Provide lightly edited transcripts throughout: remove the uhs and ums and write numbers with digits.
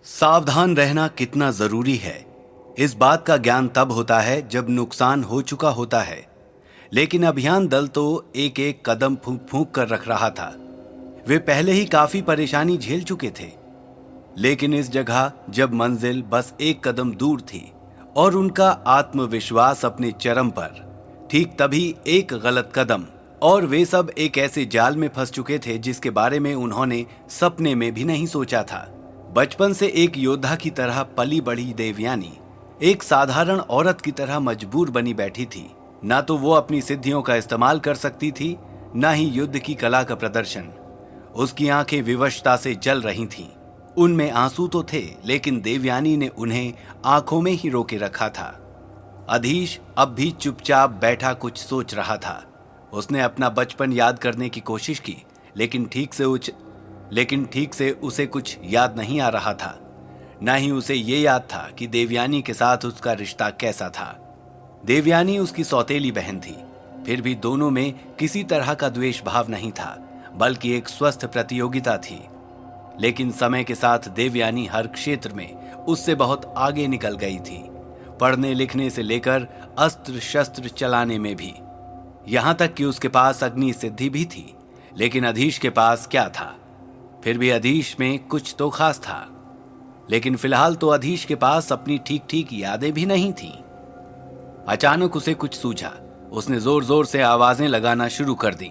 सावधान रहना कितना जरूरी है, इस बात का ज्ञान तब होता है जब नुकसान हो चुका होता है। लेकिन अभियान दल तो एक एक कदम फूंक फूंक कर रख रहा था। वे पहले ही काफी परेशानी झेल चुके थे, लेकिन इस जगह जब मंजिल बस एक कदम दूर थी और उनका आत्मविश्वास अपने चरम पर, ठीक तभी एक गलत कदम और वे सब एक ऐसे जाल में फंस चुके थे जिसके बारे में उन्होंने सपने में भी नहीं सोचा था। बचपन से एक योद्धा की तरह पली बढ़ी देवयानी एक साधारण औरत की तरह मजबूर बनी बैठी थी। ना तो वो अपनी सिद्धियों का इस्तेमाल कर सकती थी, ना ही युद्ध की कला का प्रदर्शन। उसकी आंखें विवशता से जल रही थीं। उनमें आंसू तो थे, लेकिन देवयानी ने उन्हें आंखों में ही रोके रखा था। अधीश अब भी चुपचाप बैठा कुछ सोच रहा था। उसने अपना बचपन याद करने की कोशिश की, लेकिन ठीक से उसे कुछ याद नहीं आ रहा था। न ही उसे ये याद था कि देवयानी के साथ उसका रिश्ता कैसा था। देवयानी उसकी सौतेली बहन थी, फिर भी दोनों में किसी तरह का द्वेष भाव नहीं था, बल्कि एक स्वस्थ प्रतियोगिता थी। लेकिन समय के साथ देवयानी हर क्षेत्र में उससे बहुत आगे निकल गई थी, पढ़ने लिखने से लेकर अस्त्र शस्त्र चलाने में भी। यहां तक कि उसके पास अग्नि सिद्धि भी थी। लेकिन अधीश के पास क्या था? फिर भी अधीश में कुछ तो खास था। लेकिन फिलहाल तो अधीश के पास अपनी ठीक ठीक यादें भी नहीं थीं। अचानक उसे कुछ सूझा। उसने जोर जोर से आवाजें लगाना शुरू कर दी।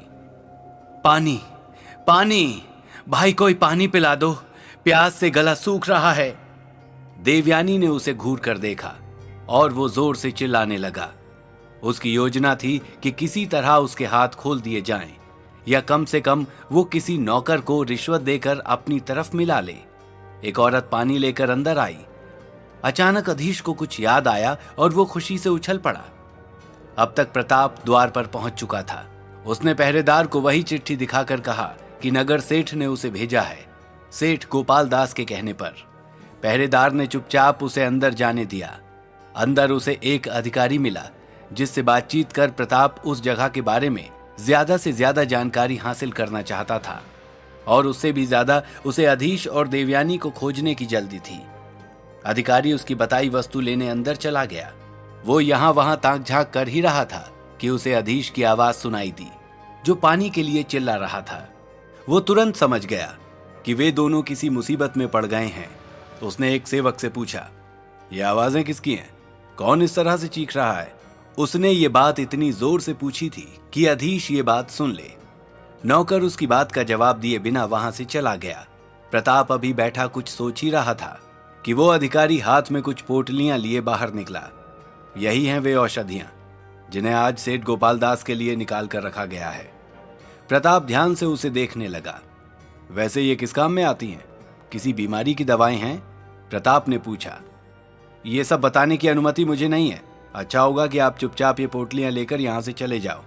पानी, पानी, भाई कोई पानी पिला दो, प्यास से गला सूख रहा है। देवयानी ने उसे घूर कर देखा और वो जोर से चिल्लाने लगा। उसकी योजना थी कि किसी तरह उसके हाथ खोल दिए जाएं, या कम से कम वो किसी नौकर को रिश्वत देकर अपनी तरफ मिला ले। एक औरत पानी लेकर अंदर आई। अचानक अधीश को कुछ याद आया और वो खुशी से उछल पड़ा। अब तक प्रताप द्वार पर पहुंच चुका था। उसने पहरेदार को वही चिट्ठी दिखाकर कहा कि नगर सेठ ने उसे भेजा है, सेठ गोपाल दास के कहने पर। पहरेदार ने चुपचाप उसे अंदर जाने दिया। अंदर उसे एक अधिकारी मिला, जिससे बातचीत कर प्रताप उस जगह के बारे में ज्यादा से ज्यादा जानकारी हासिल करना चाहता था, और उससे भी ज्यादा उसे अधीश और देवयानी को खोजने की जल्दी थी। अधिकारी उसकी बताई वस्तु लेने अंदर चला गया। वो यहां वहां ताक झांक कर ही रहा था कि उसे अधीश की आवाज सुनाई दी, जो पानी के लिए चिल्ला रहा था। वो तुरंत समझ गया कि वे दोनों किसी मुसीबत में पड़ गए हैं। उसने एक सेवक से पूछा, ये आवाजें किसकी हैं? कौन इस तरह से चीख रहा है? उसने ये बात इतनी जोर से पूछी थी कि अधीश ये बात सुन ले। नौकर उसकी बात का जवाब दिए बिना वहां से चला गया। प्रताप अभी बैठा कुछ सोच ही रहा था कि वो अधिकारी हाथ में कुछ पोटलियां लिए बाहर निकला। यही हैं वे औषधियां जिन्हें आज सेठ गोपाल दास के लिए निकाल कर रखा गया है। प्रताप ध्यान से उसे देखने लगा। वैसे ये किस काम में आती हैं? किसी बीमारी की दवाएं हैं? प्रताप ने पूछा। ये सब बताने की अनुमति मुझे नहीं है। अच्छा होगा कि आप चुपचाप ये पोटलियां लेकर यहां से चले जाओ,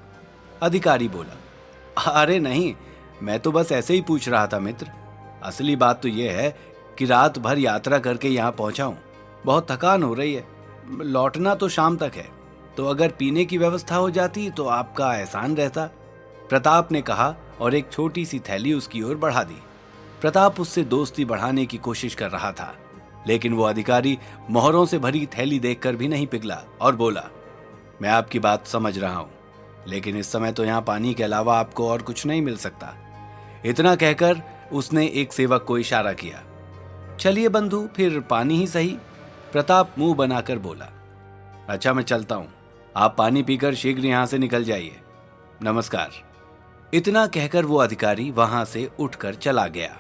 अधिकारी बोला। अरे नहीं, मैं तो बस ऐसे ही पूछ रहा था मित्र। असली बात तो यह है कि रात भर यात्रा करके यहां पहुंचा हूं। बहुत थकान हो रही है। लौटना तो शाम तक है, तो अगर पीने की व्यवस्था हो जाती तो आपका एहसान रहता, प्रताप ने कहा और एक छोटी सी थैली उसकी ओर बढ़ा दी। प्रताप उससे दोस्ती बढ़ाने की कोशिश कर रहा था, लेकिन वो अधिकारी मोहरों से भरी थैली देखकर भी नहीं पिघला और बोला, मैं आपकी बात समझ रहा हूं, लेकिन इस समय तो यहां पानी के अलावा आपको और कुछ नहीं मिल सकता। इतना कहकर उसने एक सेवक को इशारा किया। चलिए बंधु, फिर पानी ही सही, प्रताप मुंह बनाकर बोला। अच्छा, मैं चलता हूं, आप पानी पीकर शीघ्र यहां से निकल जाइए। नमस्कार। इतना कहकर वो अधिकारी वहां से उठकर चला गया।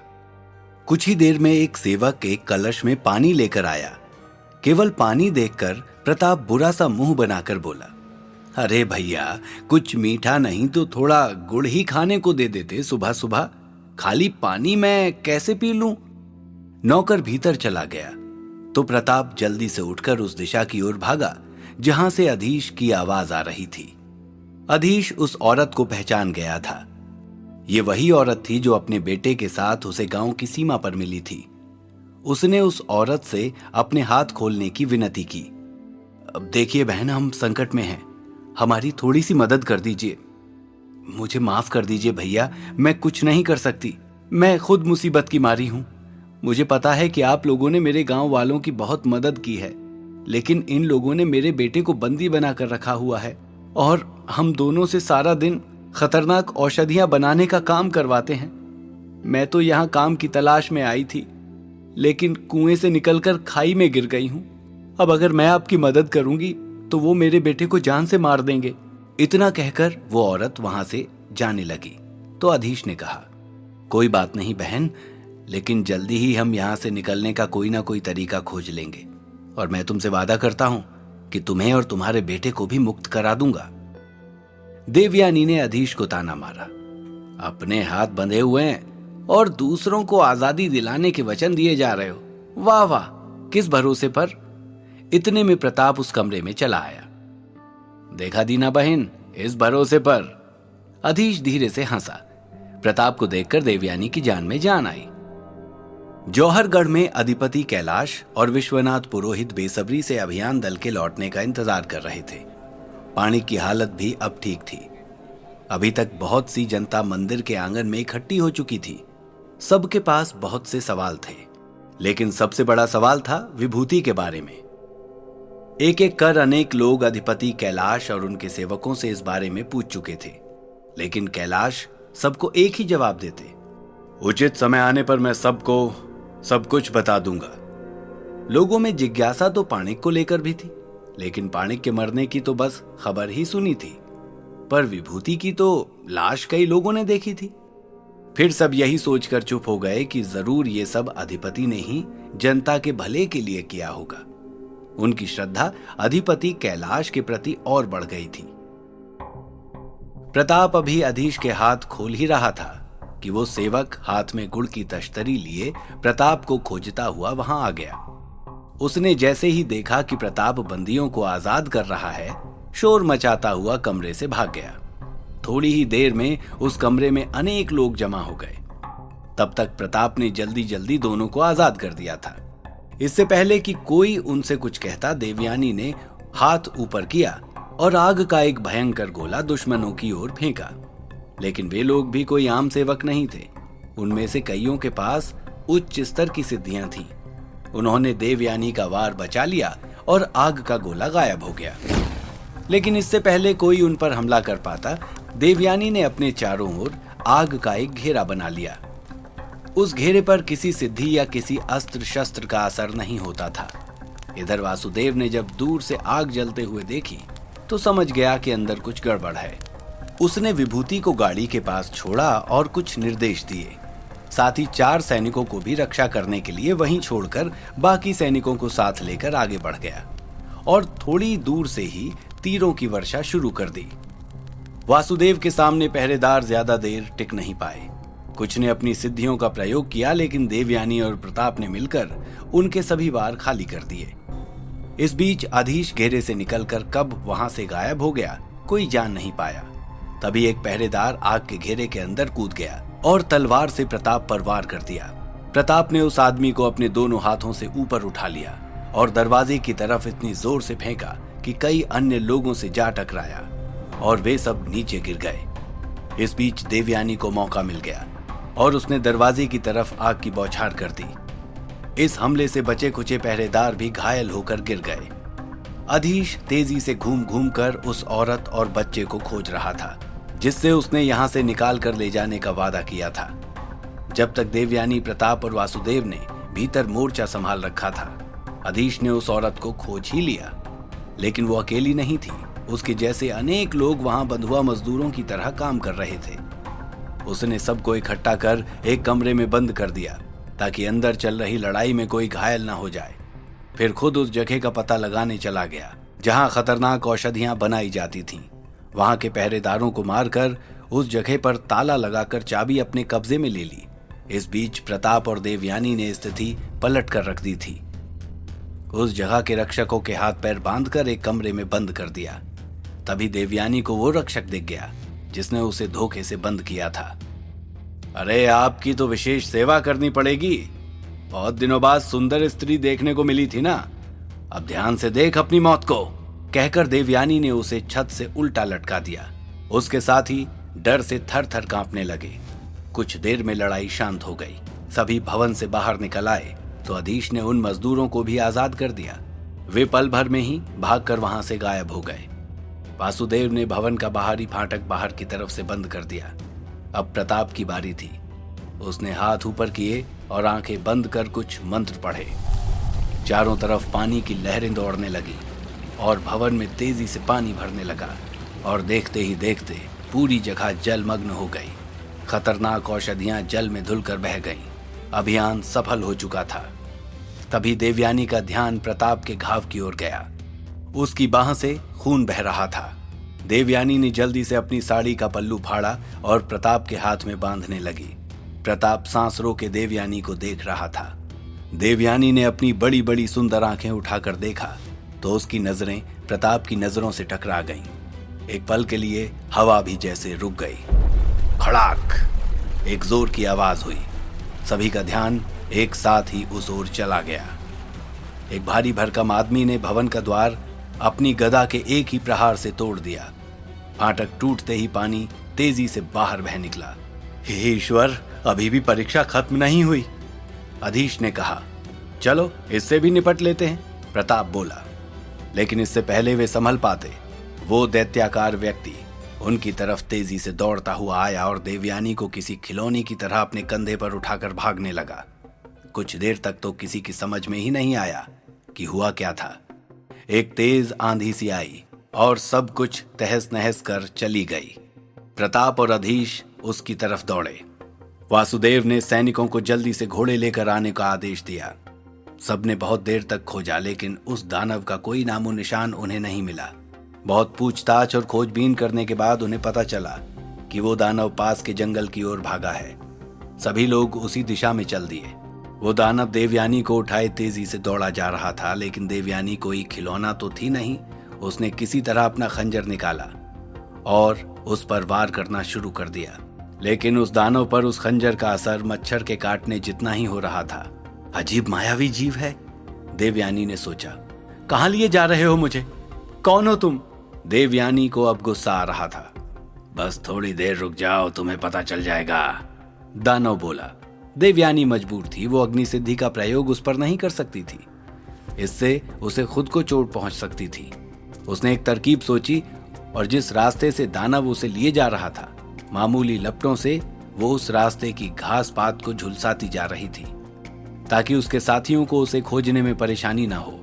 कुछ ही देर में एक सेवक एक कलश में पानी लेकर आया। केवल पानी देखकर प्रताप बुरा सा मुंह बनाकर बोला, अरे भैया, कुछ मीठा नहीं तो थोड़ा गुड़ ही खाने को दे देते सुबह सुबह। खाली पानी मैं कैसे पी लूं? नौकर भीतर चला गया तो प्रताप जल्दी से उठकर उस दिशा की ओर भागा जहां से अधीश की आवाज आ रही थी। अधीश उस औरत को पहचान गया था। ये वही औरत थी जो अपने बेटे के साथ उसे गांव की सीमा पर मिली थी। उसने उस औरत से अपने हाथ खोलने की विनती की। अब देखिए बहन, हम संकट में हैं, हमारी थोड़ी सी मदद कर दीजिए। मुझे माफ कर दीजिए भैया, मैं कुछ नहीं कर सकती। मैं खुद मुसीबत की मारी हूं। मुझे पता है कि आप लोगों ने मेरे गांव वालों की बहुत मदद की है, लेकिन इन लोगों ने मेरे बेटे को बंदी बनाकर रखा हुआ है और हम दोनों से सारा दिन खतरनाक औषधियां बनाने का काम करवाते हैं। मैं तो यहाँ काम की तलाश में आई थी, लेकिन कुएं से निकलकर खाई में गिर गई हूँ। अब अगर मैं आपकी मदद करूंगी तो वो मेरे बेटे को जान से मार देंगे। इतना कहकर वो औरत वहां से जाने लगी तो अधीश ने कहा, कोई बात नहीं बहन, लेकिन जल्दी ही हम यहां से निकलने का कोई ना कोई तरीका खोज लेंगे और मैं तुमसे वादा करता हूं कि तुम्हें और तुम्हारे बेटे को भी मुक्त करा दूंगा। देवयानी ने अधीश को ताना मारा, अपने हाथ बंधे हुए हैं और दूसरों को आजादी दिलाने के वचन दिए जा रहे हो। वाह वाह, किस भरोसे पर। इतने में प्रताप उस कमरे में चला आया। देखा दीना बहन, इस भरोसे पर। अधीश धीरे से हंसा। प्रताप को देखकर देवयानी की जान में जान आई। जौहरगढ़ में अधिपति कैलाश और विश्वनाथ पुरोहित बेसब्री से अभियान दल के लौटने का इंतजार कर रहे थे। पानी की हालत भी अब ठीक थी। अभी तक बहुत सी जनता मंदिर के आंगन में इकट्ठी हो चुकी थी। सबके पास बहुत से सवाल थे, लेकिन सबसे बड़ा सवाल था विभूति के बारे में। एक एक कर अनेक लोग अधिपति कैलाश और उनके सेवकों से इस बारे में पूछ चुके थे, लेकिन कैलाश सबको एक ही जवाब देते, उचित समय आने पर मैं सबको सब कुछ बता दूंगा। लोगों में जिज्ञासा तो पाणिक को लेकर भी थी, लेकिन पाणिक के मरने की तो बस खबर ही सुनी थी, पर विभूति की तो लाश कई लोगों ने देखी थी। फिर सब यही सोचकर चुप हो गए कि जरूर ये सब अधिपति ने ही जनता के भले के लिए किया होगा। उनकी श्रद्धा अधिपति कैलाश के प्रति और बढ़ गई थी। प्रताप अभी अधीश के हाथ खोल ही रहा था कि वो सेवक हाथ में गुड़ की तश्तरी लिए प्रताप को खोजता हुआ वहां आ गया। उसने जैसे ही देखा कि प्रताप बंदियों को आजाद कर रहा है, शोर मचाता हुआ कमरे से भाग गया। थोड़ी ही देर में उस कमरे में अनेक लोग जमा हो गए। तब तक प्रताप ने जल्दी जल्दी दोनों को आजाद कर दिया था। इससे पहले कि कोई उनसे कुछ कहता, देवयानी ने हाथ ऊपर किया और आग का एक भयंकर गोला दुश्मनों की ओर फेंका। लेकिन वे लोग भी कोई आम सेवक नहीं थे। उनमें से कईयों के पास उच्च स्तर की सिद्धियां थीं। उन्होंने देवयानी का वार बचा लिया और आग का गोला गायब हो गया। लेकिन इससे पहले कोई उन पर हमला कर पाता, देवयानी ने अपने चारों ओर आग का एक घेरा बना लिया। उस घेरे पर किसी सिद्धि या किसी अस्त्र शस्त्र का असर नहीं होता था। इधर वासुदेव ने जब दूर से आग जलते हुए देखी तो समझ गया कि अंदर कुछ गड़बड़ है। उसने विभूति को गाड़ी के पास छोड़ा और कुछ निर्देश दिए। साथ ही 4 सैनिकों को भी रक्षा करने के लिए वहीं छोड़कर बाकी सैनिकों को साथ लेकर आगे बढ़ गया और थोड़ी दूर से ही तीरों की वर्षा शुरू कर दी। वासुदेव के सामने पहरेदार ज्यादा देर टिक नहीं पाए। कुछ ने अपनी सिद्धियों का प्रयोग किया, लेकिन देवयानी और प्रताप ने मिलकर उनके सभी वार खाली कर दिए। इस बीच अधीश घेरे से निकलकर कब वहां से गायब हो गया, कोई जान नहीं पाया। तभी एक पहरेदार आग के घेरे के अंदर कूद गया और तलवार से प्रताप पर वार कर दिया। प्रताप ने उस आदमी को अपने दोनों हाथों से ऊपर उठा लिया और दरवाजे की तरफ इतनी जोर से फेंका कि कई अन्य लोगों से जा टकराया और वे सब नीचे गिर गए। इस बीच देवयानी को मौका मिल गया और उसने दरवाजे की तरफ आग की बौछार कर दी। इस हमले से बचे खुचे पहरेदार भी घायल होकर गिर गए। अधीश तेजी से घूम घूम कर उस औरत और बच्चे को खोज रहा था जिससे उसने यहां से निकाल कर ले जाने का वादा किया था। जब तक देवयानी, प्रताप और वासुदेव ने भीतर मोर्चा संभाल रखा था, अधीश ने उस औरत को खोज ही लिया। लेकिन वो अकेली नहीं थी। उसके जैसे अनेक लोग वहां बंधुआ मजदूरों की तरह काम कर रहे थे। उसने सबको इकट्ठा कर एक कमरे में बंद कर दिया ताकि अंदर चल रही लड़ाई में कोई घायल ना हो जाए। फिर खुद उस जगह का पता लगाने चला गया जहां खतरनाक औषधियां बनाई जाती थीं। वहां के पहरेदारों को मारकर उस जगह पर ताला लगाकर चाबी अपने कब्जे में ले ली। इस बीच प्रताप और देवयानी ने स्थिति पलट कर रख दी थी। उस जगह के रक्षकों के हाथ पैर बांधकर एक कमरे में बंद कर दिया। तभी देवयानी को वो रक्षक दिख गया जिसने उसे धोखे से बंद किया था। अरे, आपकी तो विशेष सेवा करनी पड़ेगी। बहुत दिनों बाद सुंदर स्त्री देखने को मिली थी ना, अब ध्यान से देख अपनी मौत को, कहकर देवयानी ने उसे छत से उल्टा लटका दिया। उसके साथ ही डर से थर थर कांपने लगे। कुछ देर में लड़ाई शांत हो गई। सभी भवन से बाहर निकल आए तो अधीश ने उन मजदूरों को भी आजाद कर दिया। वे पल भर में ही भागकर वहां से गायब हो गए। वासुदेव ने भवन का बाहरी फाटक बाहर की तरफ से बंद कर दिया। अब प्रताप की बारी थी। उसने हाथ ऊपर किए और आंखें बंद कर कुछ मंत्र पढ़े। चारों तरफ पानी की लहरें दौड़ने लगी और भवन में तेजी से पानी भरने लगा और देखते ही देखते पूरी जगह जलमग्न हो गई। खतरनाक औषधियां जल में धुलकर बह गईं। अभियान सफल हो चुका था। तभी देवयानी का ध्यान प्रताप के घाव की ओर गया। उसकी बाह से खून बह रहा था। देवयानी ने जल्दी से अपनी साड़ी का पल्लू फाड़ा और प्रताप के हाथ में बांधने लगी। प्रताप सांस रोके देवयानी को देख रहा था। देवयानी ने अपनी बड़ी बड़ी सुंदर आंखें उठाकर देखा तो उसकी नजरें प्रताप की नजरों से टकरा गईं। एक पल के लिए हवा भी जैसे रुक गई। खड़ाक! एक जोर की आवाज हुई। सभी का ध्यान एक साथ ही उस ओर चला गया। एक भारी भरकम आदमी ने भवन का द्वार अपनी गदा के एक ही प्रहार से तोड़ दिया। फाटक टूटते ही पानी तेजी से बाहर बह निकला। हे ईश्वर, अभी भी परीक्षा खत्म नहीं हुई, अधीश ने कहा। चलो इससे भी निपट लेते हैं, प्रताप बोला। लेकिन इससे पहले वे संभल पाते, वो दैत्याकार व्यक्ति उनकी तरफ तेजी से दौड़ता हुआ आया और देवयानी को किसी खिलौने की तरह अपने कंधे पर उठाकर भागने लगा। कुछ देर तक तो किसी की समझ में ही नहीं आया कि हुआ क्या था। एक तेज आंधी सी आई और सब कुछ तहस नहस कर चली गई। प्रताप और अधीश उसकी तरफ दौड़े। वासुदेव ने सैनिकों को जल्दी से घोड़े लेकर आने का आदेश दिया। सबने बहुत देर तक खोजा लेकिन उस दानव का कोई नामो निशान उन्हें नहीं मिला। बहुत पूछताछ और खोजबीन करने के बाद उन्हें पता चला कि वो दानव पास के जंगल की ओर भागा है। सभी लोग उसी दिशा में चल दिए। वो दानव देवयानी को उठाए तेजी से दौड़ा जा रहा था, लेकिन देवयानी कोई खिलौना तो थी नहीं। उसने किसी तरह अपना खंजर निकाला और उस पर वार करना शुरू कर दिया। लेकिन उस दानव पर उस खंजर का असर मच्छर के काटने जितना ही हो रहा था। अजीब मायावी जीव है, देवयानी ने सोचा। कहां लिए जा रहे हो मुझे? कौन हो तुम? देवयानी को अब गुस्सा आ रहा था। बस थोड़ी देर रुक जाओ, तुम्हें पता चल जाएगा, दानव बोला। देवयानी मजबूर थी। वो अग्नि सिद्धि का प्रयोग उस पर नहीं कर सकती थी। इससे उसे खुद को चोट पहुंच सकती थी। उसने एक तरकीब सोची और जिस रास्ते से दानव उसे लिए जा रहा था, मामूली लपटों से वो उस रास्ते की घास पात को झुलसाती जा रही थी ताकि उसके साथियों को उसे खोजने में परेशानी ना हो।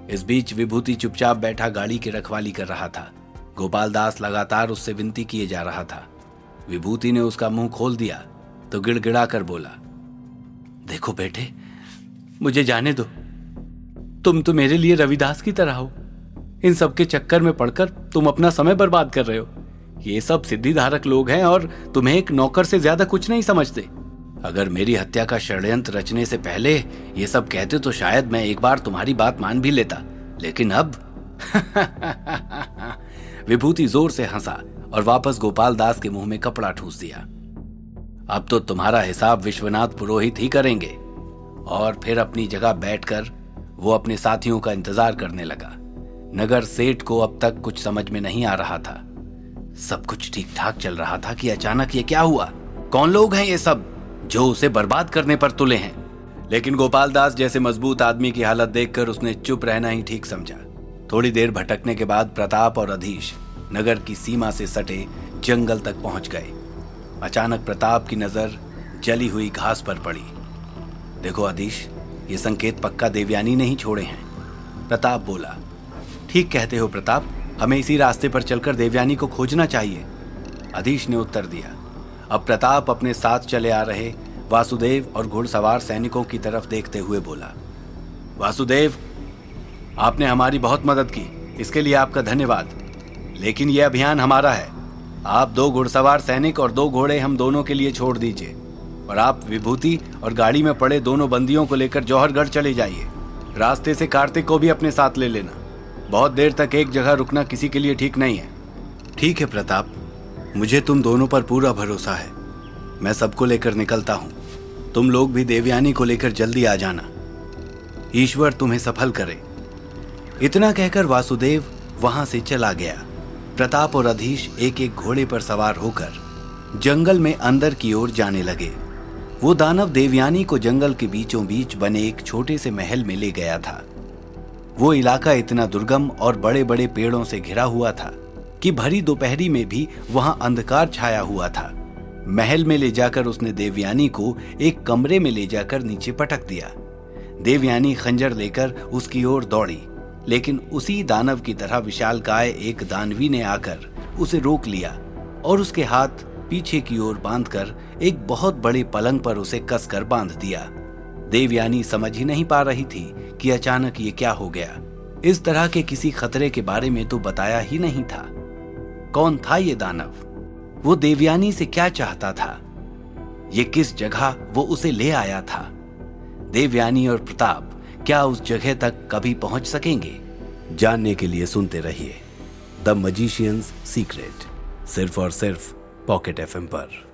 इस बीच विभूति चुपचाप बैठा गाड़ी की रखवाली कर रहा था। गोपाल दास लगातार उससे विनती किए जा रहा था। विभूति ने उसका मुंह खोल दिया तो गिड़गिड़ा कर बोला, देखो बेटे, मुझे जाने दो। तुम तो मेरे लिए रविदास की तरह हो। इन सब के चक्कर में पड़कर तुम अपना समय बर्बाद कर रहे हो। ये सब सिद्धिधारक लोग हैं और तुम्हें एक नौकर से ज्यादा कुछ नहीं समझते। अगर मेरी हत्या का षड्यंत्र रचने से पहले ये सब कहते तो शायद मैं एक बार तुम्हारी बात मान भी लेता, लेकिन अब विभूति जोर से हंसा और वापस गोपाल दास के मुंह में कपड़ा ठूस दिया। अब तो तुम्हारा हिसाब विश्वनाथ पुरोहित ही करेंगे। और फिर अपनी जगह बैठकर वो अपने साथियों का इंतजार करने लगा। नगर सेठ को अब तक कुछ समझ में नहीं आ रहा था। सब कुछ ठीक ठाक चल रहा था कि अचानक ये क्या हुआ? कौन लोग हैं ये सब जो उसे बर्बाद करने पर तुले हैं? लेकिन गोपाल दास जैसे मजबूत आदमी की हालत देखकर उसने चुप रहना ही ठीक समझा। थोड़ी देर भटकने के बाद प्रताप और अधीश नगर की सीमा से सटे जंगल तक पहुंच गए। अचानक प्रताप की नजर जली हुई घास पर पड़ी। देखो अधीश, ये संकेत पक्का देवयानी ने ही छोड़े हैं, प्रताप बोला। ठीक कहते हो प्रताप, हमें इसी रास्ते पर चलकर देवयानी को खोजना चाहिए, अधीश ने उत्तर दिया। अब प्रताप अपने साथ चले आ रहे वासुदेव और घुड़सवार सैनिकों की तरफ देखते हुए बोला, वासुदेव, आपने हमारी बहुत मदद की, इसके लिए आपका धन्यवाद। लेकिन यह अभियान हमारा है। आप 2 घुड़सवार सैनिक और 2 घोड़े हम दोनों के लिए छोड़ दीजिए और आप विभूति और गाड़ी में पड़े दोनों बंदियों को लेकर जौहरगढ़ चले जाइए। रास्ते से कार्तिक को भी अपने साथ ले लेना। बहुत देर तक एक जगह रुकना किसी के लिए ठीक नहीं है। ठीक है प्रताप, मुझे तुम दोनों पर पूरा भरोसा है। मैं सबको लेकर निकलता हूँ। तुम लोग भी देवयानी को लेकर जल्दी आ जाना। ईश्वर तुम्हें सफल करे। इतना कहकर वासुदेव वहां से चला गया। प्रताप और अधीश एक एक घोड़े पर सवार होकर जंगल में अंदर की ओर जाने लगे। वो दानव देवयानी को जंगल के बीचों बीच बने एक छोटे से महल में ले गया था। वो इलाका इतना दुर्गम और बड़े बड़े पेड़ों से घिरा हुआ था कि भरी दोपहरी में भी वहां अंधकार छाया हुआ था। महल में ले जाकर उसने देवयानी को एक कमरे में ले जाकर नीचे पटक दिया। देवयानी खंजर लेकर उसकी ओर दौड़ी, लेकिन उसी दानव की तरह विशालकाय एक दानवी ने आकर उसे रोक लिया और उसके हाथ पीछे की ओर बांधकर एक बहुत बड़े पलंग पर उसे कसकर बांध दिया। देवयानी समझ ही नहीं पा रही थी कि अचानक ये क्या हो गया। इस तरह के किसी खतरे के बारे में तो बताया ही नहीं था। कौन था ये दानव? वो देवयानी से क्या चाहता था? ये किस जगह वो उसे ले आया था? देवयानी और प्रताप क्या उस जगह तक कभी पहुंच सकेंगे? जानने के लिए सुनते रहिए द मजिशियंस सीक्रेट, सिर्फ और सिर्फ पॉकेट एफएम पर।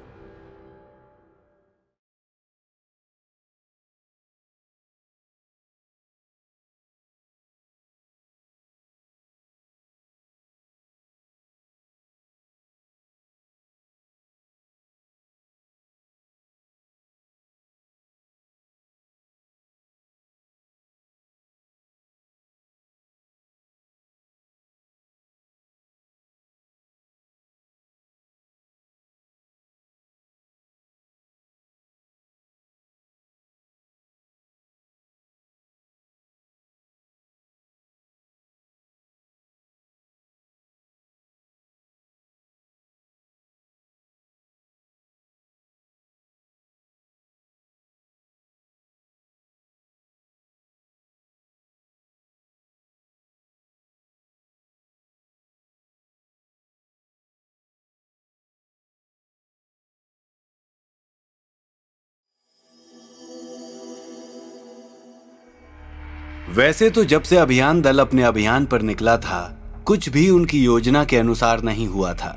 वैसे तो जब से अभियान दल अपने अभियान पर निकला था, कुछ भी उनकी योजना के अनुसार नहीं हुआ था।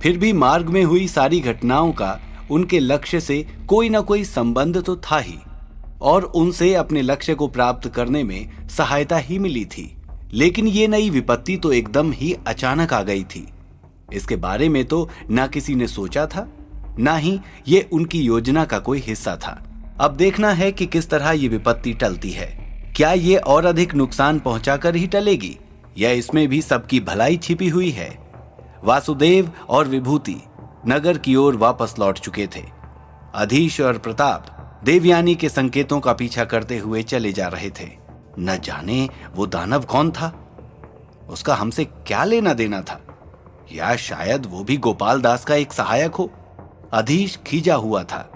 फिर भी मार्ग में हुई सारी घटनाओं का उनके लक्ष्य से कोई ना कोई संबंध तो था ही, और उनसे अपने लक्ष्य को प्राप्त करने में सहायता ही मिली थी। लेकिन ये नई विपत्ति तो एकदम ही अचानक आ गई थी। इसके बारे में तो ना किसी ने सोचा था, ना ही ये उनकी योजना का कोई हिस्सा था। अब देखना है कि किस तरह ये विपत्ति टलती है। क्या ये और अधिक नुकसान पहुंचाकर ही टलेगी, या इसमें भी सबकी भलाई छिपी हुई है? वासुदेव और विभूति नगर की ओर वापस लौट चुके थे। अधीश और प्रताप देवयानी के संकेतों का पीछा करते हुए चले जा रहे थे। न जाने वो दानव कौन था, उसका हमसे क्या लेना देना था, या शायद वो भी गोपाल दास का एक सहायक हो। अधीश खींचा हुआ था।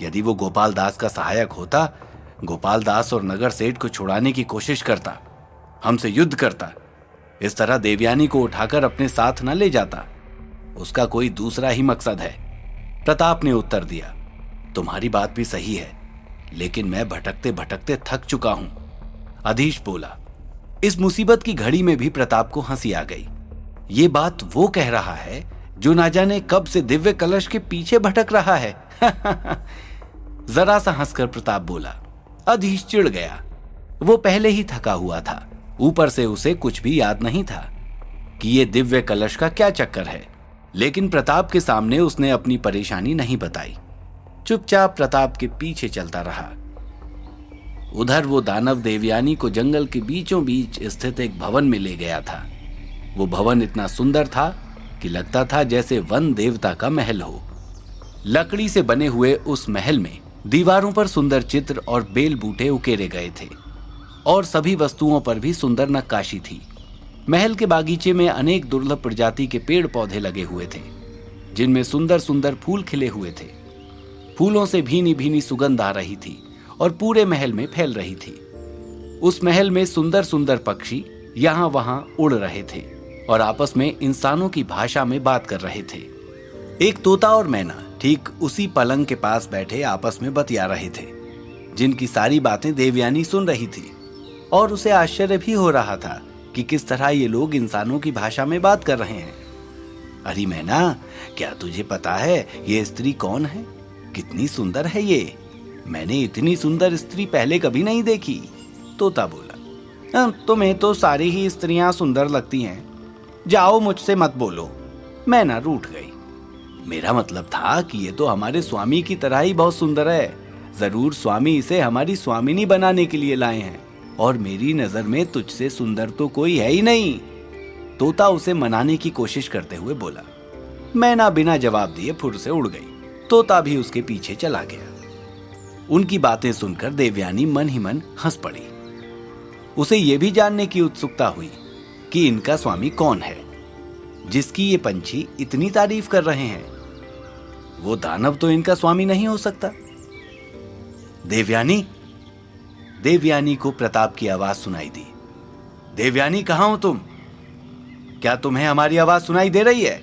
यदि वो गोपाल दास का सहायक होता, गोपाल दास और नगर सेठ को छुड़ाने की कोशिश करता, हमसे युद्ध करता, इस तरह देवयानी को उठाकर अपने साथ न ले जाता। उसका कोई दूसरा ही मकसद है। प्रताप ने उत्तर दिया, तुम्हारी बात भी सही है, लेकिन मैं भटकते भटकते थक चुका हूं। अधीश बोला। इस मुसीबत की घड़ी में भी प्रताप को हंसी आ गई। ये बात वो कह रहा है जो ना जाने कब से दिव्य कलश के पीछे भटक रहा है। जरा सा हंसकर प्रताप बोला। अधीश चिढ़ गया। वो पहले ही थका हुआ था, ऊपर से उसे कुछ भी याद नहीं था कि ये दिव्य कलश का क्या चक्कर है। लेकिन प्रताप के सामने उसने अपनी परेशानी नहीं बताई, चुपचाप प्रताप के पीछे चलता रहा। उधर वो दानव देवयानी को जंगल के बीचों बीच स्थित एक भवन में ले गया था। वो भवन इतना सुंदर था कि लगता था जैसे वन देवता का महल हो। लकड़ी से बने हुए उस महल में दीवारों पर सुंदर चित्र और बेल बूटे उकेरे गए थे, और सभी वस्तुओं पर भी सुंदर नक्काशी थी। महल के बागीचे में अनेक दुर्लभ प्रजाति के पेड़ पौधे लगे हुए थे, जिनमें सुंदर सुंदर फूल खिले हुए थे। फूलों से भीनी भीनी सुगंध आ रही थी और पूरे महल में फैल रही थी। उस महल में सुंदर सुंदर पक्षी यहाँ वहां उड़ रहे थे और आपस में इंसानों की भाषा में बात कर रहे थे। एक तोता और मैना ठीक उसी पलंग के पास बैठे आपस में बतिया रहे थे, जिनकी सारी बातें देवयानी सुन रही थी, और उसे आश्चर्य भी हो रहा था कि किस तरह ये लोग इंसानों की भाषा में बात कर रहे हैं। अरे मैना, क्या तुझे पता है ये स्त्री कौन है? कितनी सुंदर है ये। मैंने इतनी सुंदर स्त्री पहले कभी नहीं देखी। तोता बोला, तुम्हें तो सारी ही स्त्रियां सुंदर लगती हैं, जाओ मुझसे मत बोलो। मैना रूठ गई। मेरा मतलब था कि ये तो हमारे स्वामी की तरह ही बहुत सुंदर है। जरूर स्वामी इसे हमारी स्वामिनी बनाने के लिए लाए हैं, और मेरी नजर में तुझसे सुंदर तो कोई है ही नहीं। तोता उसे मनाने की कोशिश करते हुए बोला। मैना बिना जवाब दिए फुर से उड़ गई। तोता भी उसके पीछे चला गया। उनकी बातें सुनकर देवयानी मन ही मन हंस पड़ी। उसे यह भी जानने की उत्सुकता हुई कि इनका स्वामी कौन है जिसकी ये पंछी इतनी तारीफ कर रहे हैं। वो दानव तो इनका स्वामी नहीं हो सकता। देवयानी, देवयानी को प्रताप की आवाज सुनाई दी। देवयानी, कहां हो तुम? क्या तुम्हें हमारी आवाज सुनाई दे रही है?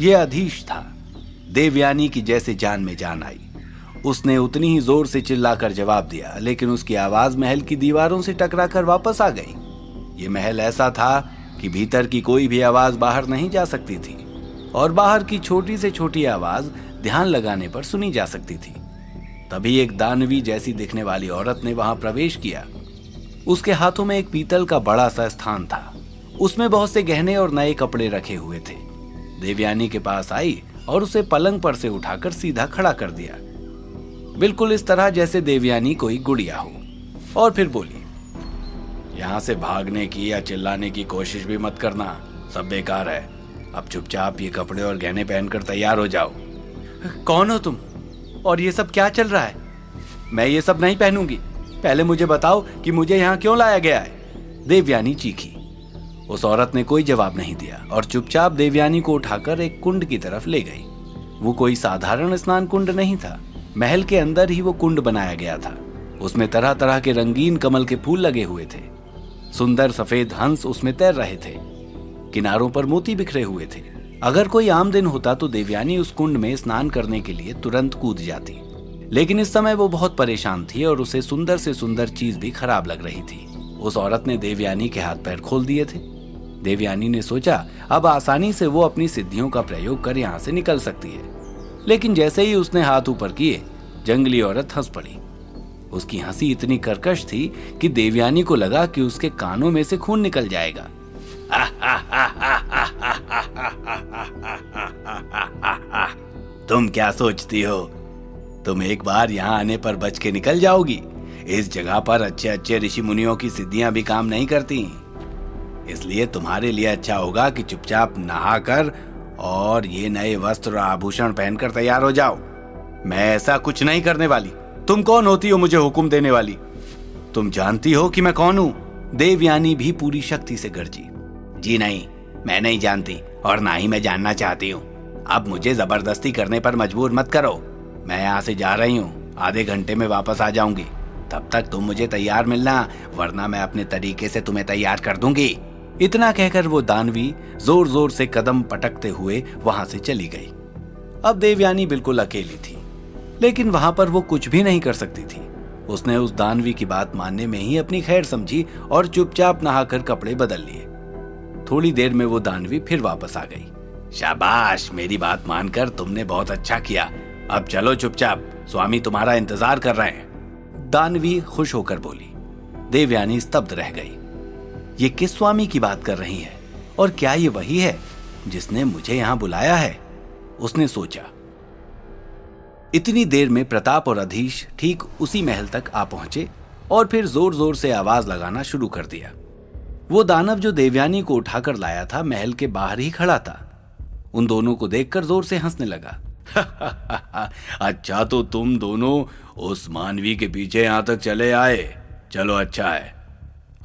यह अधीश था। देवयानी की जैसे जान में जान आई। उसने उतनी ही जोर से चिल्लाकर जवाब दिया, लेकिन उसकी आवाज महल की दीवारों से टकराकर वापस आ गई। यह महल ऐसा था कि भीतर की कोई भी आवाज बाहर नहीं जा सकती थी, और बाहर की छोटी से छोटी आवाज ध्यान लगाने पर सुनी जा सकती थी। तभी एक दानवी जैसी दिखने वाली औरत ने वहां प्रवेश किया। उसके हाथों में एक पीतल का बड़ा सा स्थान था। उसमें बहुत से गहने और नए कपड़े रखे हुए थे। देवयानी के पास आई और उसे पलंग पर से उठाकर सीधा खड़ा कर दिया, बिल्कुल इस तरह जैसे देवयानी कोई गुड़िया हो, और फिर बोली, यहां से भागने की या चिल्लाने की कोशिश भी मत करना, सब बेकार है। अब चुपचाप ये कपड़े और गहने पहनकर तैयार हो जाओ। कौन हो तुम और ये सब क्या चल रहा है? मैं ये सब नहीं पहनूंगी। पहले मुझे बताओ कि मुझे यहाँ क्यों लाया गया है? देवयानी चीखी। उस औरत ने कोई जवाब नहीं दिया और चुपचाप देवयानी को उठाकर एक कुंड की तरफ ले गई। वो कोई साधारण स्नान कुंड नहीं था। महल के अंदर ही वो कुंड बनाया गया था। उसमें तरह तरह के रंगीन कमल के फूल लगे हुए थे। सुंदर सफेद हंस उसमें तैर रहे थे। किनारों पर मोती बिखरे हुए थे। अगर कोई आम दिन होता तो देवयानी उस कुंड में स्नान करने के लिए तुरंत कूद जाती, लेकिन इस समय वो बहुत परेशान थी और उसे सुंदर से सुंदर चीज भी खराब लग रही थी। उस औरत ने देवयानी के हाथ पैर खोल दिए थे। देवयानी ने सोचा अब आसानी से वो अपनी सिद्धियों का प्रयोग कर यहाँ से निकल सकती है, लेकिन जैसे ही उसने हाथ ऊपर किए, जंगली औरत हंस पड़ी। उसकी हंसी इतनी कर्कश थी कि देवयानी को लगा कि उसके कानों में से खून निकल जाएगा। तुम क्या सोचती हो? तुम एक बार यहाँ आने पर बच के निकल जाओगी? इस जगह पर अच्छे अच्छे ऋषि मुनियों की सिद्धियां भी काम नहीं करती, इसलिए तुम्हारे लिए अच्छा होगा कि चुपचाप नहाकर और ये नए वस्त्र और आभूषण पहनकर तैयार हो जाओ। मैं ऐसा कुछ नहीं करने वाली। तुम कौन होती हो मुझे हुक्म देने वाली? तुम जानती हो कि मैं कौन हूं? देवयानी भी पूरी शक्ति से गरजी। जी नहीं, मैं नहीं जानती और ना ही मैं जानना चाहती हूँ। अब मुझे जबरदस्ती करने पर मजबूर मत करो। मैं यहाँ से जा रही हूँ, आधे घंटे में वापस आ जाऊंगी। तब तक तुम मुझे तैयार मिलना, वरना मैं अपने तरीके से तुम्हें तैयार कर दूंगी। इतना कहकर वो दानवी जोर जोर से कदम पटकते हुए वहां से चली गई। अब देवयानी बिल्कुल अकेली थी, लेकिन वहां पर वो कुछ भी नहीं कर सकती थी। उसने उस दानवी की बात मानने में ही अपनी खैर समझी और चुपचाप नहाकर कपड़े बदल लिए। थोड़ी देर में वो दानवी फिर वापस आ गई। शाबाश, मेरी बात मानकर तुमने बहुत अच्छा किया। अब चलो चुपचाप, स्वामी तुम्हारा इंतजार कर रहे हैं। दानवी खुश होकर बोली। देवयानी स्तब्ध रह गई। ये किस स्वामी की बात कर रही है और क्या ये वही है जिसने मुझे यहां बुलाया है? उसने सोचा। इतनी देर में प्रताप और अधीश ठीक उसी महल तक आ पहुंचे और फिर जोर जोर से आवाज लगाना शुरू कर दिया। वो दानव जो देवयानी को उठाकर लाया था महल के बाहर ही खड़ा था। उन दोनों को देखकर जोर से हंसने लगा। अच्छा, तो तुम दोनों उस मानवी के पीछे यहां तक चले आए। चलो अच्छा है।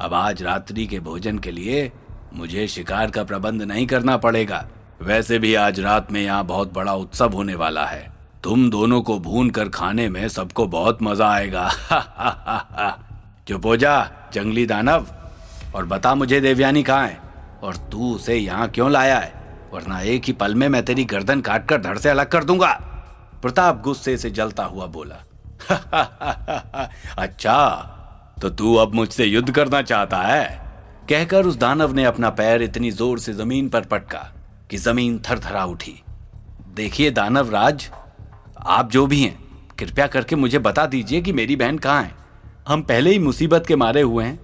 अब आज रात्रि के भोजन के लिए मुझे शिकार का प्रबंध नहीं करना पड़ेगा। वैसे भी आज रात में यहाँ बहुत बड़ा उत्सव होने वाला है। तुम दोनों को भून कर खाने में सबको बहुत मजा आएगा। चुप हो जा जंगली दानव, और बता मुझे देवयानी कहाँ है और तू उसे यहाँ क्यों लाया है, वरना एक ही पल में मैं तेरी गर्दन काटकर धड़ से अलग कर दूंगा। प्रताप गुस्से से जलता हुआ बोला। अच्छा, तो तू अब मुझसे युद्ध करना चाहता है? कहकर उस दानव ने अपना पैर इतनी जोर से जमीन पर पटका कि जमीन थरथरा उठी। देखिए दानव राज, आप जो भी हैं, कृपया करके मुझे बता दीजिए कि मेरी बहन कहाँ है। हम पहले ही मुसीबत के मारे हुए हैं।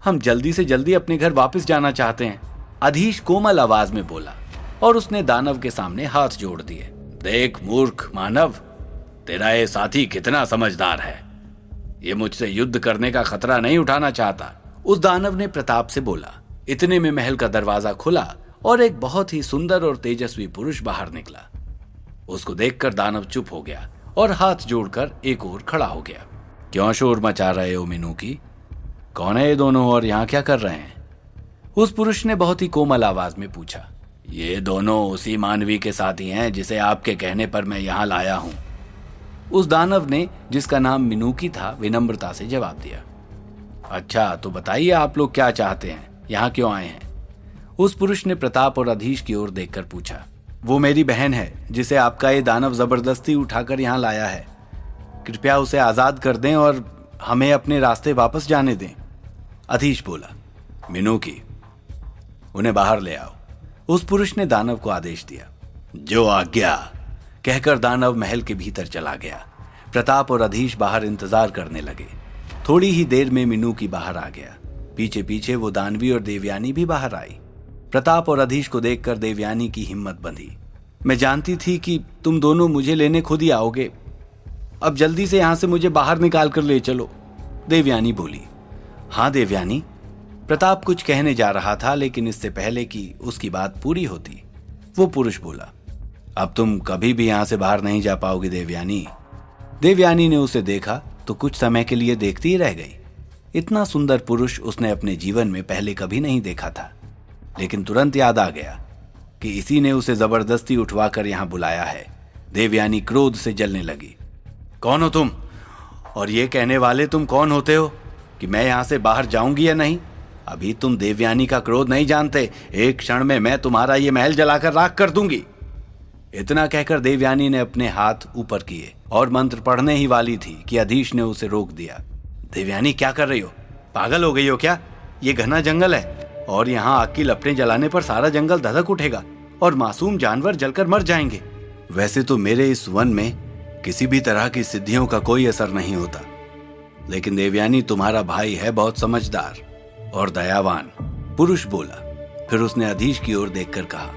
हम जल्दी से जल्दी अपने घर वापस जाना चाहते हैं। अधीश कोमल आवाज में बोला। और उसने दानव के सामने हाथ जोड़ दिए। देख मूर्ख मानव, तेरा ये साथी कितना समझदार है। ये मुझसे युद्ध करने का खतरा नहीं उठाना चाहता, उस दानव ने प्रताप से बोला। इतने में महल का दरवाजा खुला और एक बहुत ही सुंदर और तेजस्वी पुरुष बाहर निकला। उसको देखकर दानव चुप हो गया और हाथ जोड़कर एक ओर खड़ा हो गया। क्यों शोर मचा रहे हो मिनूकी? कौन है ये दोनों और यहाँ क्या कर रहे हैं? उस पुरुष ने बहुत ही कोमल आवाज में पूछा। ये दोनों उसी मानवी के साथी हैं जिसे आपके कहने पर मैं यहाँ लाया हूं। उस दानव ने, जिसका नाम मिनूकी था, विनम्रता से जवाब दिया। अच्छा, तो बताइए आप लोग क्या चाहते हैं, यहाँ क्यों आए हैं? उस पुरुष ने प्रताप और अधीश की ओर देखकर पूछा। वो मेरी बहन है जिसे आपका ये दानव जबरदस्ती उठाकर यहाँ लाया है। कृपया उसे आजाद कर दें और हमें अपने रास्ते वापस जाने दें। अधीश बोला। मिनूकी, उन्हें बाहर ले आओ, उस पुरुष ने दानव को आदेश दिया। जो आज्ञा, कहकर दानव महल के भीतर चला गया। प्रताप और अधीश बाहर इंतजार करने लगे। थोड़ी ही देर में मिनूकी बाहर आ गया। पीछे पीछे वो दानवी और देवयानी भी बाहर आई। प्रताप और अधीश को देखकर देवयानी की हिम्मत बंधी। मैं जानती थी कि तुम दोनों मुझे लेने खुद ही आओगे। अब जल्दी से यहां से मुझे बाहर निकाल कर ले चलो, देवयानी बोली। हाँ देवयानी, प्रताप कुछ कहने जा रहा था, लेकिन इससे पहले कि उसकी बात पूरी होती, वो पुरुष बोला। अब तुम कभी भी यहां से बाहर नहीं जा पाओगी देवयानी। देवयानी ने उसे देखा तो कुछ समय के लिए देखती ही रह गई। इतना सुंदर पुरुष उसने अपने जीवन में पहले कभी नहीं देखा था, लेकिन तुरंत याद आ गया कि इसी ने उसे जबरदस्ती उठवाकर यहां बुलाया है। देवयानी क्रोध से जलने लगी। कौन हो तुम? और ये कहने वाले तुम कौन होते हो कि मैं यहां से बाहर जाऊंगी या नहीं? अभी तुम देवयानी का क्रोध नहीं जानते। एक क्षण में मैं तुम्हारा ये महल जलाकर राख कर दूंगी। इतना कहकर देवयानी ने अपने हाथ ऊपर किए और मंत्र पढ़ने ही वाली थी कि अधीश ने उसे रोक दिया। देवयानी, क्या कर रही हो? पागल हो गई हो क्या? ये घना जंगल है और यहाँ आग की लपटें जलाने पर सारा जंगल धधक उठेगा और मासूम जानवर जलकर मर जाएंगे। वैसे तो मेरे इस वन में किसी भी तरह की सिद्धियों का कोई असर नहीं होता, लेकिन देवयानी तुम्हारा भाई है बहुत समझदार और दयावान, पुरुष बोला। फिर उसने अधीश की ओर देखकर कहा,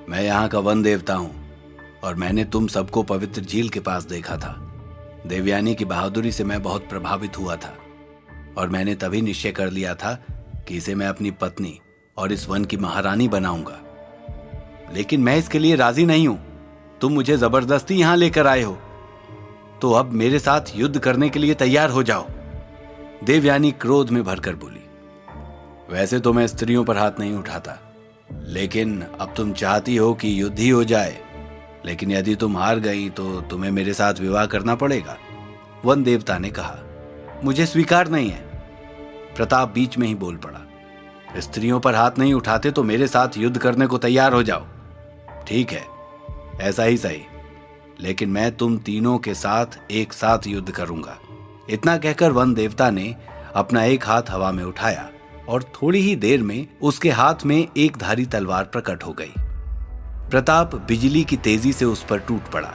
मैं यहाँ का वन देवता हूँ और मैंने तुम सबको पवित्र झील के पास देखा था। देवयानी की बहादुरी से मैं बहुत प्रभावित हुआ था और मैंने तभी निश्चय कर लिया था कि इसे मैं अपनी पत्नी और इस वन की महारानी बनाऊंगा। लेकिन मैं इसके लिए राजी नहीं हूं। तुम मुझे जबरदस्ती यहां लेकर आए हो, तो अब मेरे साथ युद्ध करने के लिए तैयार हो जाओ। देवयानी क्रोध में भरकर बोली। वैसे तो मैं स्त्रियों पर हाथ नहीं उठाता, लेकिन अब तुम चाहती हो कि युद्ध ही हो जाए। लेकिन यदि तुम हार गई तो तुम्हें मेरे साथ विवाह करना पड़ेगा, वन देवता ने कहा। मुझे स्वीकार नहीं है, प्रताप बीच में ही बोल पड़ा। स्त्रियों पर हाथ नहीं उठाते तो मेरे साथ युद्ध करने को तैयार हो जाओ। ठीक है, ऐसा ही सही, लेकिन मैं तुम तीनों के साथ एक साथ युद्ध करूंगा। इतना कहकर वन देवता ने अपना एक हाथ हवा में उठाया और थोड़ी ही देर में उसके हाथ में एक धारी तलवार प्रकट हो गई। प्रताप बिजली की तेजी से उस पर टूट पड़ा।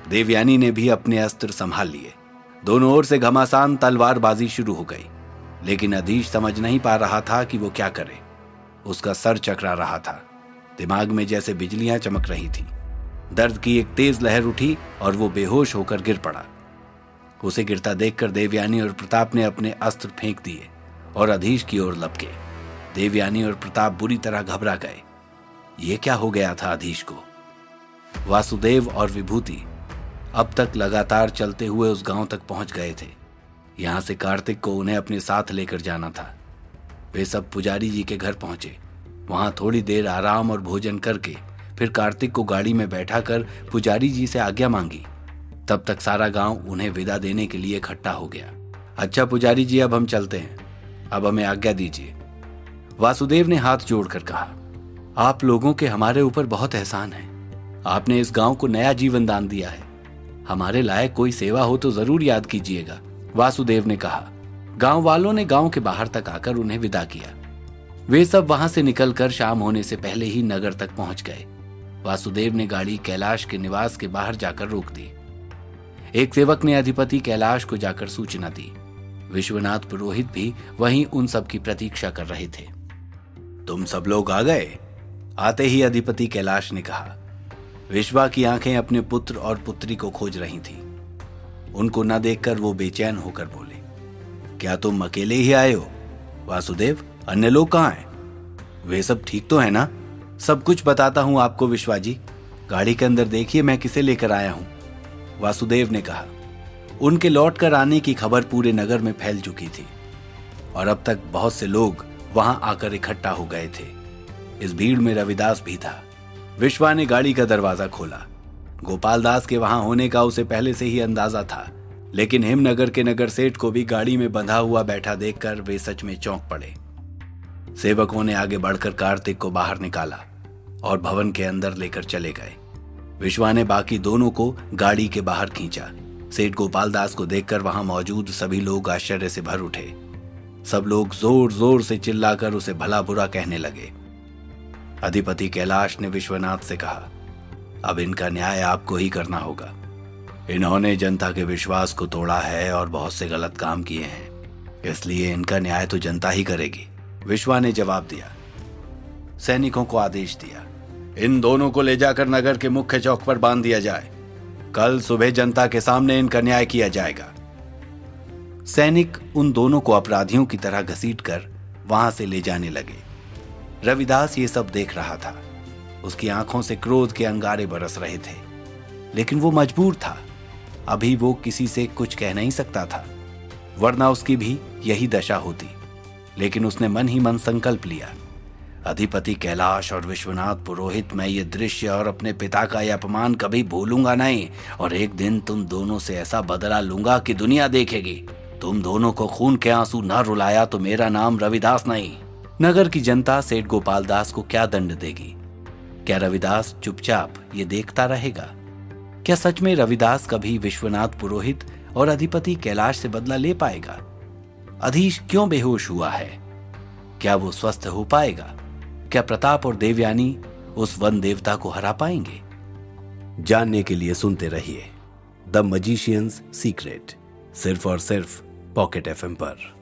देवयानी ने भी अपने अस्त्र संभाल लिए। दोनों ओर से घमासान तलवारबाजी शुरू हो गई, लेकिन अधीश समझ नहीं पा रहा था कि वो क्या करे। उसका सर चकरा रहा था, दिमाग में जैसे बिजलियां चमक रही थी। दर्द की एक तेज लहर उठी और वो बेहोश होकर गिर पड़ा। उसे गिरता देखकर देवयानी और प्रताप ने अपने अस्त्र फेंक दिए और अधीश की ओर लपके। देवयानी और प्रताप बुरी तरह घबरा गए। ये क्या हो गया था अधीश को? वासुदेव और विभूति अब तक लगातार चलते हुए उस गांव तक पहुंच गए थे। यहां से कार्तिक को उन्हें अपने साथ लेकर जाना था। वे सब पुजारी जी के घर पहुंचे। वहां थोड़ी देर आराम और भोजन करके फिर कार्तिक को गाड़ी में बैठाकर पुजारी जी से आज्ञा मांगी। तब तक सारा गांव उन्हें विदा देने के लिए इकट्ठा हो गया। अच्छा पुजारी जी, अब हम चलते हैं, अब हमें आज्ञा दीजिए। वासुदेव ने हाथ जोड़कर कहा, आप लोगों के हमारे ऊपर बहुत एहसान है। आपने इस गांव को नया जीवन दान दिया है। हमारे लायक कोई सेवा हो तो जरूर याद कीजिएगा, वासुदेव ने कहा। गांव वालों ने गांव के बाहर तक आकर उन्हें विदा किया। वे सब वहां से निकलकर शाम होने से पहले ही नगर तक पहुंच गए। वासुदेव ने गाड़ी कैलाश के निवास के बाहर जाकर रोक दी। एक सेवक ने अधिपति कैलाश को जाकर सूचना दी। विश्वनाथ पुरोहित भी वहीं उन सब की प्रतीक्षा कर रहे थे। तुम सब लोग आ गए? आते ही अधिपति कैलाश ने कहा। विश्वा की आंखें अपने पुत्र और पुत्री को खोज रही थीं। उनको न देखकर वो बेचैन होकर बोले, क्या तुम अकेले ही आए हो? वासुदेव, अन्य लोग कहाँ हैं? वे सब ठीक तो है ना? सब कुछ बताता हूं आपको विश्वा जी। गाड़ी के अंदर देखिए मैं किसे लेकर आया हूं, वासुदेव ने कहा। उनके लौट कर आने की खबर पूरे नगर में फैल चुकी थी और अब तक बहुत से लोग वहां आकर इकट्ठा हो गए थे। इस भीड़ में रविदास भी था। विश्वा ने गाड़ी का दरवाजा खोला। गोपाल दास के वहां होने का उसे पहले से ही अंदाजा था, लेकिन हिमनगर के नगर सेठ को भी गाड़ी में बंधा हुआ बैठा देखकर वे सच में चौंक पड़े। सेवकों ने आगे बढ़कर कार्तिक को बाहर निकाला और भवन के अंदर लेकर चले गए। विश्वा ने बाकी दोनों को गाड़ी के बाहर खींचा। सेठ गोपाल दास को देखकर वहां मौजूद सभी लोग आश्चर्य से भर उठे। सब लोग जोर जोर से चिल्लाकर उसे भला बुरा कहने लगे। अधिपति कैलाश ने विश्वनाथ से कहा, अब इनका न्याय आपको ही करना होगा। इन्होंने जनता के विश्वास को तोड़ा है और बहुत से गलत काम किए हैं, इसलिए इनका न्याय तो जनता ही करेगी। विश्वा ने जवाब दिया। सैनिकों को आदेश दिया, इन दोनों को ले जाकर नगर के मुख्य चौक पर बांध दिया जाए। कल सुबह जनता के सामने इनका न्याय किया जाएगा। सैनिक उन दोनों को अपराधियों की तरह घसीटकर वहां से ले जाने लगे। रविदास ये सब देख रहा था। उसकी आंखों से क्रोध के अंगारे बरस रहे थे, लेकिन वो मजबूर था। अभी वो किसी से कुछ कह नहीं सकता था, वरना उसकी भी यही दशा होती। लेकिन उसने मन ही मन संकल्प लिया, अधिपति कैलाश और विश्वनाथ पुरोहित, मैं ये दृश्य और अपने पिता का यह अपमान कभी भूलूंगा नहीं, और एक दिन तुम दोनों से ऐसा बदला लूंगा कि दुनिया देखेगी। तुम दोनों को खून के आंसू न रुलाया तो मेरा नाम रविदास नहीं। नगर की जनता सेठ गोपाल दास को क्या दंड देगी? क्या रविदास चुपचाप ये देखता रहेगा? क्या सच में रविदास कभी विश्वनाथ पुरोहित और अधिपति कैलाश से बदला ले पाएगा? अधीश क्यों बेहोश हुआ है? क्या वो स्वस्थ हो पाएगा? क्या प्रताप और देवयानी उस वन देवता को हरा पाएंगे? जानने के लिए सुनते रहिए द मजिशियंस सीक्रेट, सिर्फ और सिर्फ पॉकेट एफएम पर।